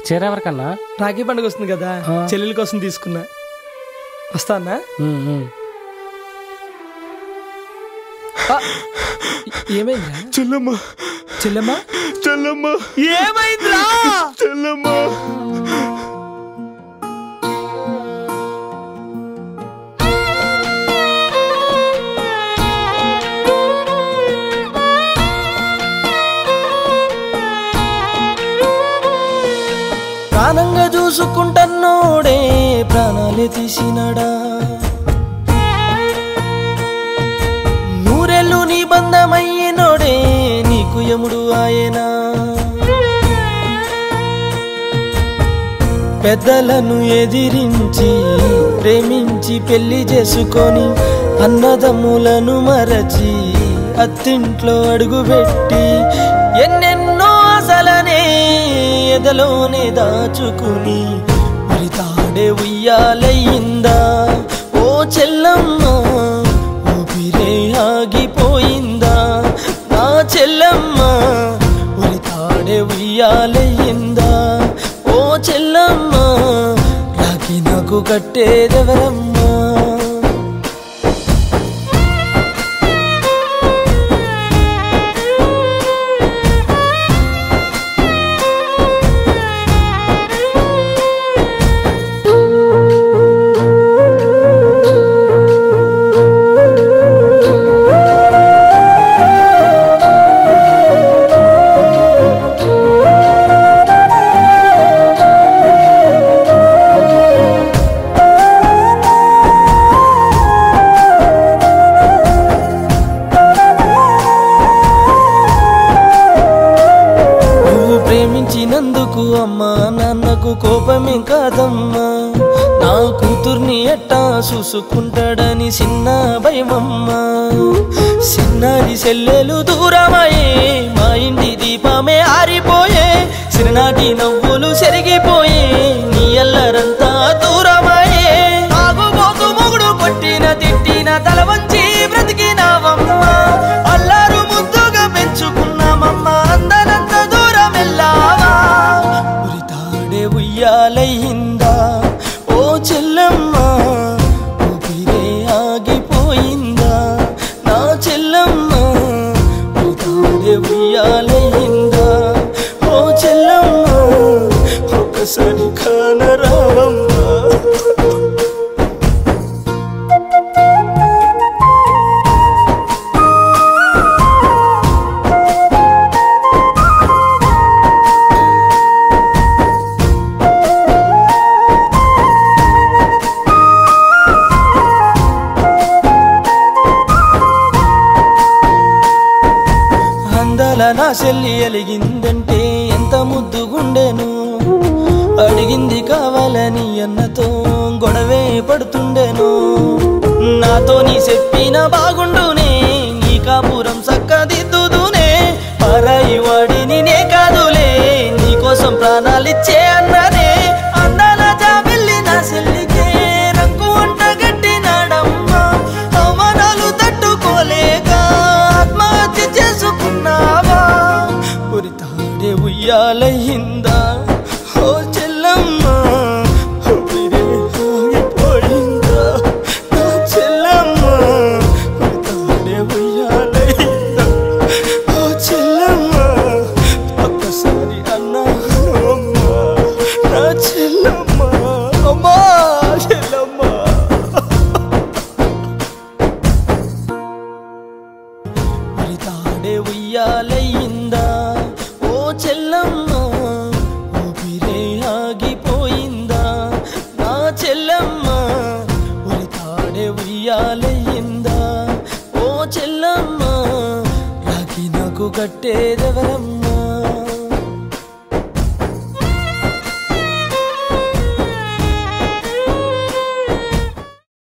చీర ఎవరికన్నా? రాఖీ పండుగ వస్తుంది కదా, చెల్లెల కోసం తీసుకున్నా. వస్తానా? ఏమైందిరా? చెల్లమ్మ చెల్లెమ్మ చెల్లమ్మ ఏమైందిరా? చెల్లమ్మ ప్రాణంగా చూసుకుంటున్నోడే ప్రాణాలే తీసినాడా, నూరెళ్ళు నీ బంధమయ్యినోడే నీకు యముడు ఆయనా. పెద్దలను ఎదిరించి ప్రేమించి పెళ్లి చేసుకొని అన్నదమ్ములను మరచి అత్తింట్లో అడుగుపెట్టి ఎన్నెన్నో ఆశలనే ఎదలోనే దాచుకుని మరి తాడే ఉయ్యాలయ్యిందా ఓ చెల్లమ్మ, ఊపిరే ఆగిపోయిందా నా చెల్లమ్మ, మరి తాడే ఉయ్యాలయ్యిందా ఓ చెల్లమ్మ, రాఖీ నాకు కట్టేదెవరమ్మా. ప్రేమించినందుకు అమ్మా నాన్నకు కోపమేం కాదమ్మా, నా కూతుర్ని ఎట్టా చూసుకుంటాడని చిన్న భయమమ్మా. చిన్నారి చెల్లెలు దూరమయ్యే మా ఇంటి దీపమే ఆరిపోయే, చిరునాటి నవ్వులు చెరిగిపోయే నీ అల్లరంతా దూరమయ్యే. ఆగుబోతు మొగుడు కొట్టిన తిట్టిన తల వంచి బ్రతికినావమ్మా, అల్లారు ముద్దుగా పెంచుకున్నామమ్మా, అందనంత దూరం వెళ్ళావా. ఉరితాడే ఉయ్యాలయ్యిందా ఓ చెల్లమ్మ, ఊపిరే ఆగిపోయిందా నా చెల్లమ్మ, ఉరితాడే ఉయ్యాలయ్యిందా ఓ చెల్లమ్మ, ఒక్కసారి కానరావమ్మా. నా చెల్లి అలిగిందంటే ఎంత ముద్దుగుండెను, అడిగింది కావాలని అన్నతో గొడవే పడుతుండెను. నాతో నీ చెప్పిన బాగుండునే, నీ కాపురం సక్కదిద్దుదునే, పరాయి వాడిని నే కాదులే నీకోసం ప్రాణాలిచ్చే అన్ననే. అందాల జాబిల్లి నా చెల్లికే రంగు వంట గట్టినాడమ్మా, అవమానాలు తట్టుకోలేక ఆత్మహత్య చేసుకున్నావా. ఉరితాడే ఉయ్యాలయ్యిందా ఓ చెల్లమ్మ, ఊపిరే ఆగిపోయిందా నా చెల్లమ్మ, ఉరితాడే ఉయ్యాలయ్యిందా ఓ చెల్లమ్మ, ఒక్కసారి అన్నానమ్మా నా చెల్లమ్మ, అమ్మా చెల్లమ్మ. ఉరితాడే ఉయ్యాలయ్యిందా ఓ చెల్లమ్మ, ఊపిరే ఆగిపోయిందా నా చెల్లమ్మ, ఉరితాడే ఉయ్యాలయ్యిందా ఓ చెల్లమ్మ, రాఖీ నాకు కట్టేదెవరమ్మ.